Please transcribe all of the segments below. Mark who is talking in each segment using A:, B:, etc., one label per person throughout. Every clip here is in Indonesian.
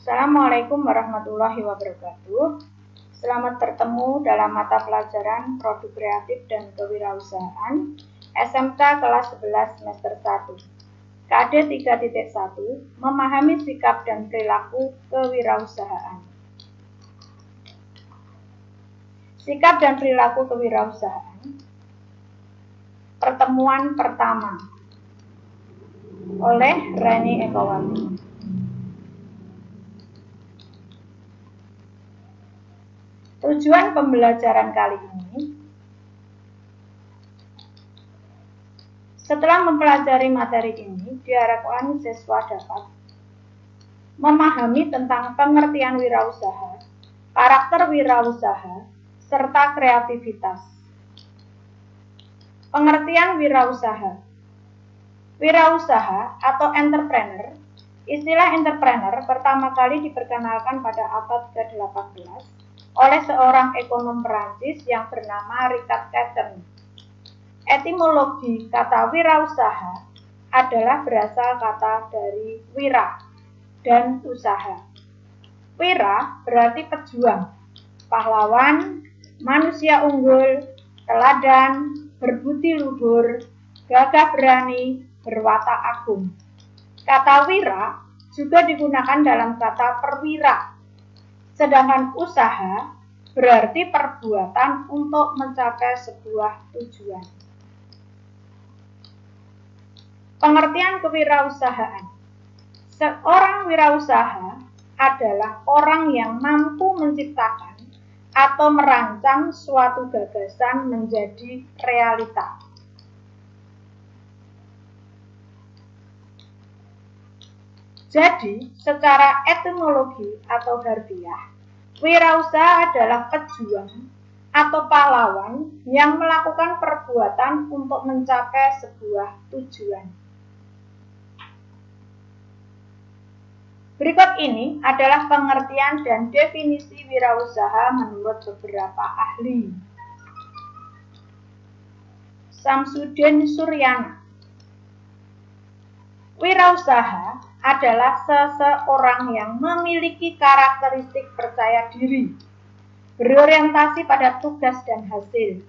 A: Assalamualaikum warahmatullahi wabarakatuh. Selamat bertemu dalam mata pelajaran Produk Kreatif dan Kewirausahaan SMK kelas 11 semester 1. KD 3.1 Memahami sikap dan perilaku kewirausahaan. Sikap dan perilaku kewirausahaan. Pertemuan pertama oleh Reni Ekawati. Tujuan pembelajaran kali ini, setelah mempelajari materi ini, diharapkan siswa dapat memahami tentang pengertian wirausaha, karakter wirausaha, serta kreativitas. Pengertian wirausaha. Wirausaha atau entrepreneur, istilah entrepreneur pertama kali diperkenalkan pada abad ke-18 oleh seorang ekonom Perancis yang bernama Richard Catton. Etimologi kata wirausaha adalah berasal kata dari wira dan usaha. Wira berarti pejuang, pahlawan, manusia unggul, teladan, berbudi luhur, gagah berani, berwatak agung. Kata wira juga digunakan dalam kata perwira. Sedangkan usaha berarti perbuatan untuk mencapai sebuah tujuan. Pengertian kewirausahaan. Seorang wirausaha adalah orang yang mampu menciptakan atau merancang suatu gagasan menjadi realita. Jadi, secara etimologi atau harfiah, wirausaha adalah pejuang atau pahlawan yang melakukan perbuatan untuk mencapai sebuah tujuan. Berikut ini adalah pengertian dan definisi wirausaha menurut beberapa ahli. Samsudin Suryana. Wirausaha adalah seseorang yang memiliki karakteristik percaya diri, berorientasi pada tugas dan hasil,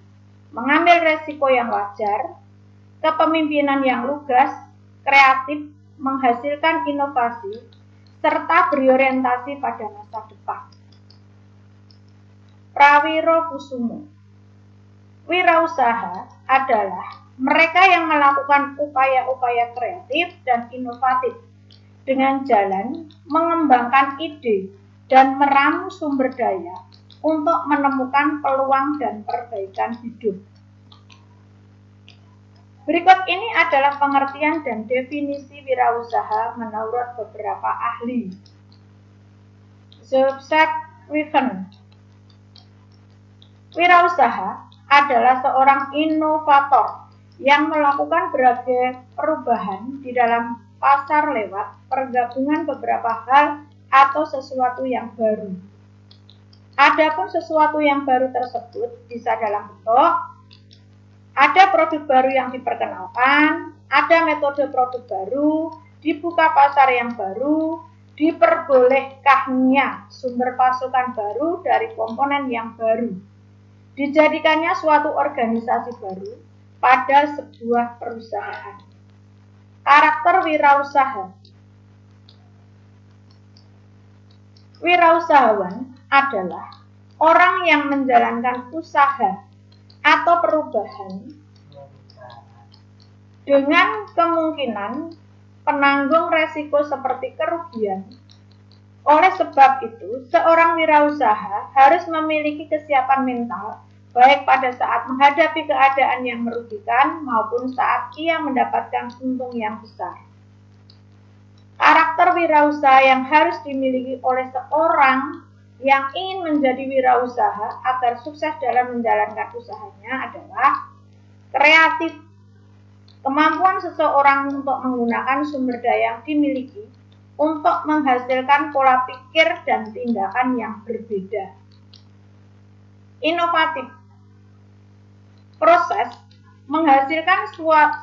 A: mengambil resiko yang wajar, kepemimpinan yang lugas, kreatif, menghasilkan inovasi, serta berorientasi pada masa depan. Prawiro Kusumo. Wirausaha adalah mereka yang melakukan upaya-upaya kreatif dan inovatif dengan jalan mengembangkan ide dan meramu sumber daya untuk menemukan peluang dan perbaikan hidup. Berikut ini adalah pengertian dan definisi wirausaha menurut beberapa ahli. Joseph Riven. Wirausaha adalah seorang inovator yang melakukan berbagai perubahan di dalam pasar lewat pergabungan beberapa hal atau sesuatu yang baru. Adapun sesuatu yang baru tersebut bisa dalam bentuk ada produk baru yang diperkenalkan, ada metode produk baru, dibuka pasar yang baru, diperbolehkannya sumber pasukan baru dari komponen yang baru, dijadikannya suatu organisasi baru pada sebuah perusahaan. Karakter wirausaha. Wirausahawan adalah orang yang menjalankan usaha atau perubahan dengan kemungkinan penanggung resiko seperti kerugian. Oleh sebab itu, seorang wirausaha harus memiliki kesiapan mental baik pada saat menghadapi keadaan yang merugikan maupun saat ia mendapatkan untung yang besar. Karakter wirausaha yang harus dimiliki oleh seorang yang ingin menjadi wirausaha agar sukses dalam menjalankan usahanya adalah kreatif. Kemampuan seseorang untuk menggunakan sumber daya yang dimiliki untuk menghasilkan pola pikir dan tindakan yang berbeda. Inovatif. Proses menghasilkan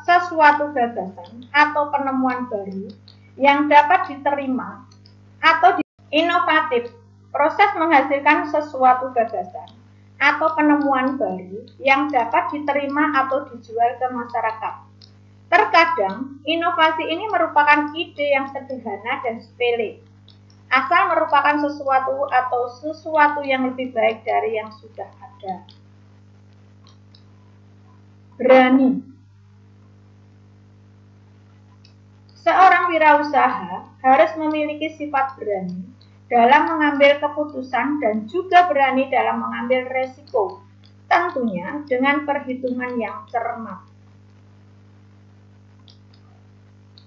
A: sesuatu gagasan atau penemuan baru yang dapat diterima atau Inovatif, proses menghasilkan sesuatu gagasan atau penemuan baru yang dapat diterima atau dijual ke masyarakat. Terkadang, inovasi ini merupakan ide yang sederhana dan sepele, asal merupakan sesuatu atau sesuatu yang lebih baik dari yang sudah ada. Berani. Seorang wirausaha harus memiliki sifat berani dalam mengambil keputusan dan juga berani dalam mengambil resiko, tentunya dengan perhitungan yang cermat.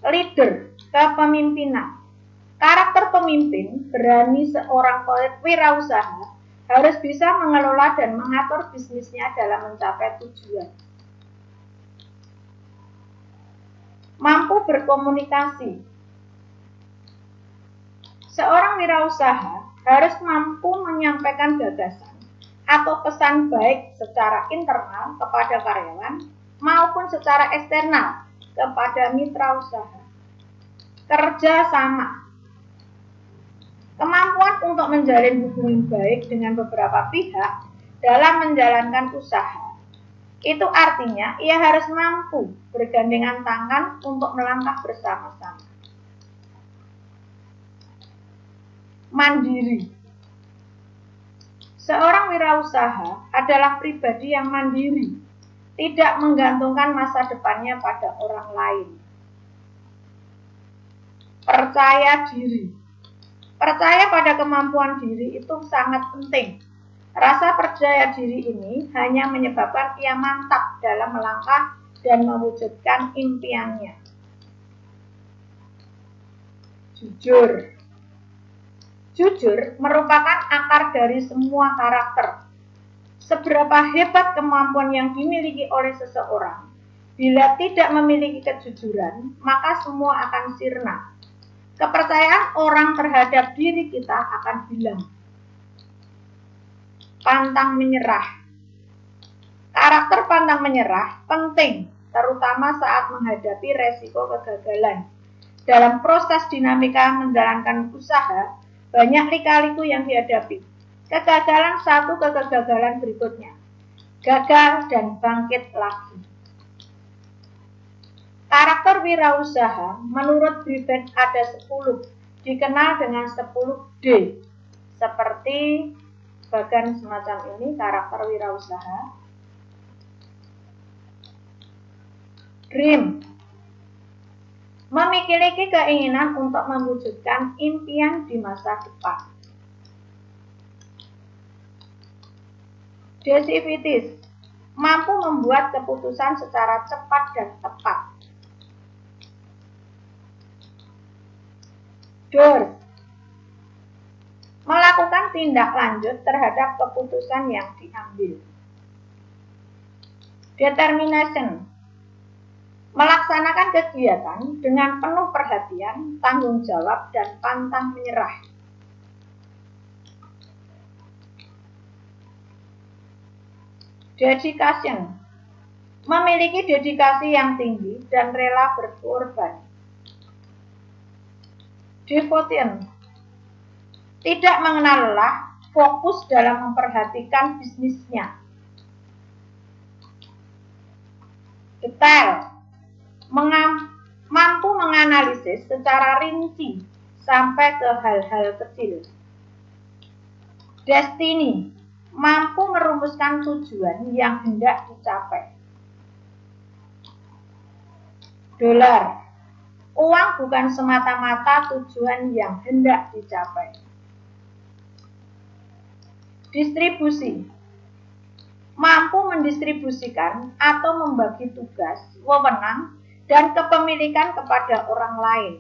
A: Leader, kepemimpinan. Karakter pemimpin berani seorang wirausaha harus bisa mengelola dan mengatur bisnisnya dalam mencapai tujuan. Mampu berkomunikasi. Seorang wirausaha harus mampu menyampaikan gagasan atau pesan baik secara internal kepada karyawan maupun secara eksternal kepada mitra usaha. Kerja sama. Kemampuan untuk menjalin hubungan baik dengan beberapa pihak dalam menjalankan usaha. Itu artinya ia harus mampu bergandengan tangan untuk melangkah bersama-sama. Mandiri. Seorang wirausaha adalah pribadi yang mandiri, tidak menggantungkan masa depannya pada orang lain. Percaya diri. Percaya pada kemampuan diri itu sangat penting. Rasa percaya diri ini hanya menyebabkan ia mantap dalam melangkah dan mewujudkan impiannya. Jujur. Jujur merupakan akar dari semua karakter. Seberapa hebat kemampuan yang dimiliki oleh seseorang, bila tidak memiliki kejujuran, maka semua akan sirna. Kepercayaan orang terhadap diri kita akan hilang. Pantang menyerah. Karakter pantang menyerah penting, terutama saat menghadapi resiko kegagalan. Dalam proses dinamika menjalankan usaha, banyak lika-liku yang dihadapi. Kegagalan satu ke kegagalan berikutnya. Gagal dan bangkit lagi. Karakter wirausaha menurut Griffith ada 10, dikenal dengan 10D. Seperti bagan semacam ini karakter wirausaha. Dream. Memiliki keinginan untuk mewujudkan impian di masa depan. Decisiveness. Mampu membuat keputusan secara cepat dan tepat. Doers. Melakukan tindak lanjut terhadap keputusan yang diambil. Determination. Melaksanakan kegiatan dengan penuh perhatian, tanggung jawab, dan pantang menyerah. Dedication. Memiliki dedikasi yang tinggi dan rela berkorban. Devotion. Tidak mengenal lelah, fokus dalam memperhatikan bisnisnya. Detail. Mampu menganalisis secara rinci sampai ke hal-hal kecil. Destiny. Mampu merumuskan tujuan yang hendak dicapai. Dolar. Uang bukan semata-mata tujuan yang hendak dicapai. Distribusi. Mampu mendistribusikan atau membagi tugas, wewenang, dan kepemilikan kepada orang lain.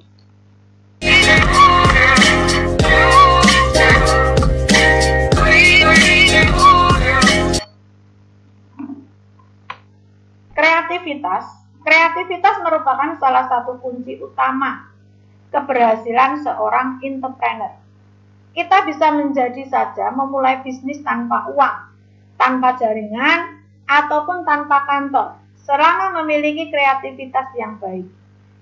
A: Kreativitas. Kreativitas merupakan salah satu kunci utama keberhasilan seorang entrepreneur. Kita bisa menjadi saja memulai bisnis tanpa uang, tanpa jaringan, ataupun tanpa kantor, selama memiliki kreativitas yang baik.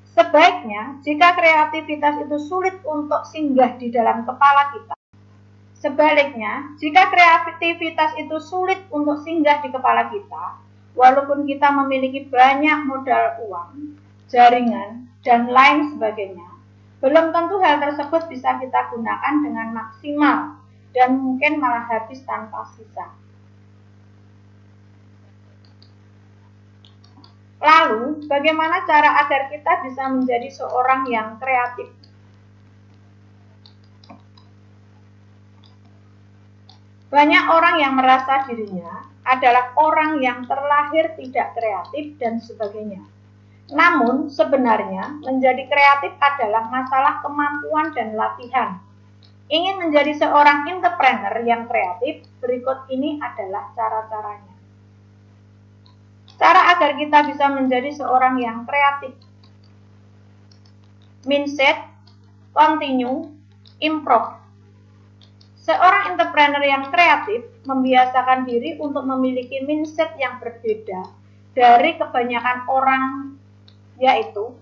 A: Sebaiknya, jika kreativitas itu sulit untuk singgah di dalam kepala kita, sebaliknya, jika kreativitas itu sulit untuk singgah di kepala kita, walaupun kita memiliki banyak modal uang, jaringan, dan lain sebagainya, belum tentu hal tersebut bisa kita gunakan dengan maksimal dan mungkin malah habis tanpa sisa. Lalu, bagaimana cara agar kita bisa menjadi seorang yang kreatif? Banyak orang yang merasa dirinya adalah orang yang terlahir tidak kreatif dan sebagainya. Namun, sebenarnya menjadi kreatif adalah masalah kemampuan dan latihan. Ingin menjadi seorang entrepreneur yang kreatif, berikut ini adalah cara-caranya. Cara agar kita bisa menjadi seorang yang kreatif. Mindset, continue, improve. Seorang entrepreneur yang kreatif membiasakan diri untuk memiliki mindset yang berbeda dari kebanyakan orang, yaitu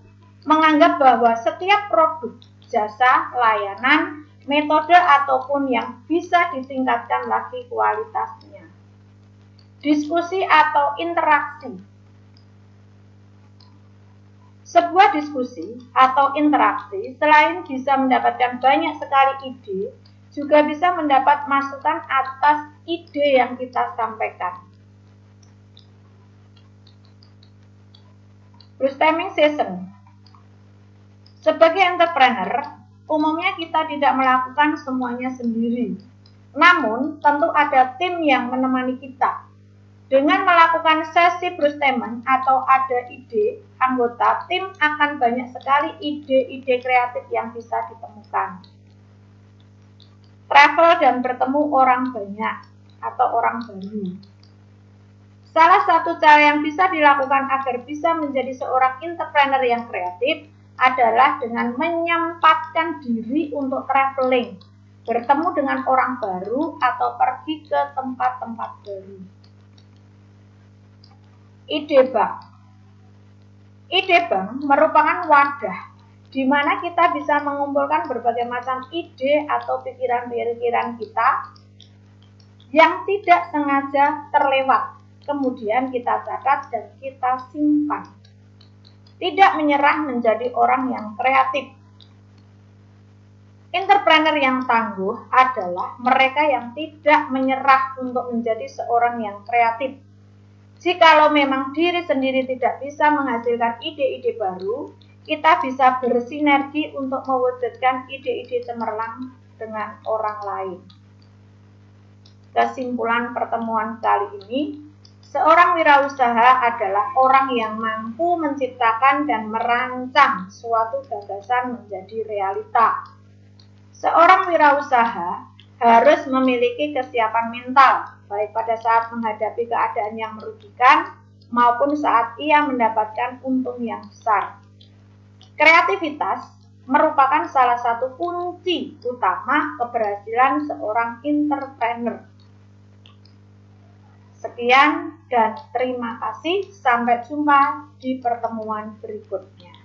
A: menganggap bahwa setiap produk, jasa, layanan, metode ataupun yang bisa ditingkatkan lagi kualitasnya. Diskusi atau interaksi. Sebuah diskusi atau interaksi selain bisa mendapatkan banyak sekali ide, juga bisa mendapat masukan atas ide yang kita sampaikan. Brainstorming session. Sebagai entrepreneur, umumnya kita tidak melakukan semuanya sendiri. Namun, tentu ada tim yang menemani kita. Dengan melakukan sesi brainstorming atau ada ide, anggota tim akan banyak sekali ide-ide kreatif yang bisa ditemukan. Travel dan bertemu orang banyak atau orang baru. Salah satu cara yang bisa dilakukan agar bisa menjadi seorang entrepreneur yang kreatif adalah dengan menyempatkan diri untuk traveling, bertemu dengan orang baru atau pergi ke tempat-tempat baru. Ide bank. Ide bank merupakan wadah di mana kita bisa mengumpulkan berbagai macam ide atau pikiran-pikiran kita yang tidak sengaja terlewat. Kemudian kita catat dan kita simpan. Tidak menyerah menjadi orang yang kreatif. Entrepreneur yang tangguh adalah mereka yang tidak menyerah untuk menjadi seorang yang kreatif. Jikalau memang diri sendiri tidak bisa menghasilkan ide-ide baru, kita bisa bersinergi untuk mewujudkan ide-ide cemerlang dengan orang lain. Kesimpulan pertemuan kali ini, seorang wirausaha adalah orang yang mampu menciptakan dan merancang suatu gagasan menjadi realita. Seorang wirausaha harus memiliki kesiapan mental, baik pada saat menghadapi keadaan yang merugikan maupun saat ia mendapatkan untung yang besar. Kreativitas merupakan salah satu kunci utama keberhasilan seorang entrepreneur. Sekian dan terima kasih. Sampai jumpa di pertemuan berikutnya.